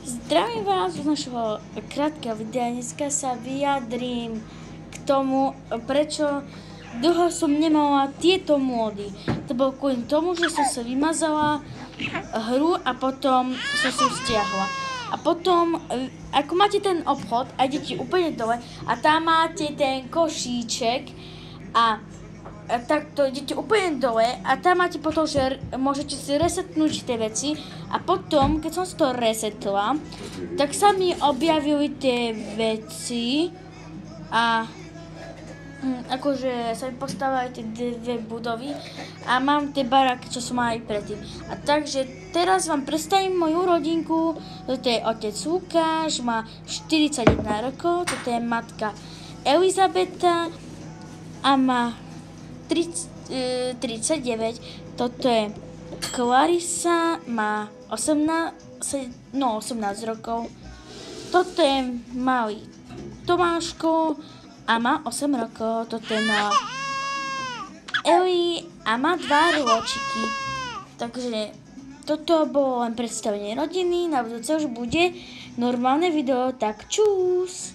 Zdravím vás z našeho krátkeho videa. Dneska sa vyjadrím k tomu, prečo dlho som nemala tieto módy. To bolo kvôli tomu, že som sa vymazala hru a potom som si ju stiahla. A potom, ako máte ten obchod a idete úplne dole a tam máte ten košíček a takto idete úplne dole a tam máte potom, že môžete si resetnúť tie veci a potom, keď som si to resetla, tak sa mi objavili tie veci a akože sa mi postavili tie dve budovy a mám tie baráky, čo som mala aj predtým. A takže teraz vám predstavím moju rodinku. Toto je otec Lukáš, má 41 rokov, toto je matka Elizabeta a má 39, toto je Clarissa, má 18 rokov, toto je malý Tomáško a má 8 rokov, toto je malá Eli a má 2 rôčiky. Takže toto bolo len predstavenie rodiny, na budúce už bude normálne video, tak čus!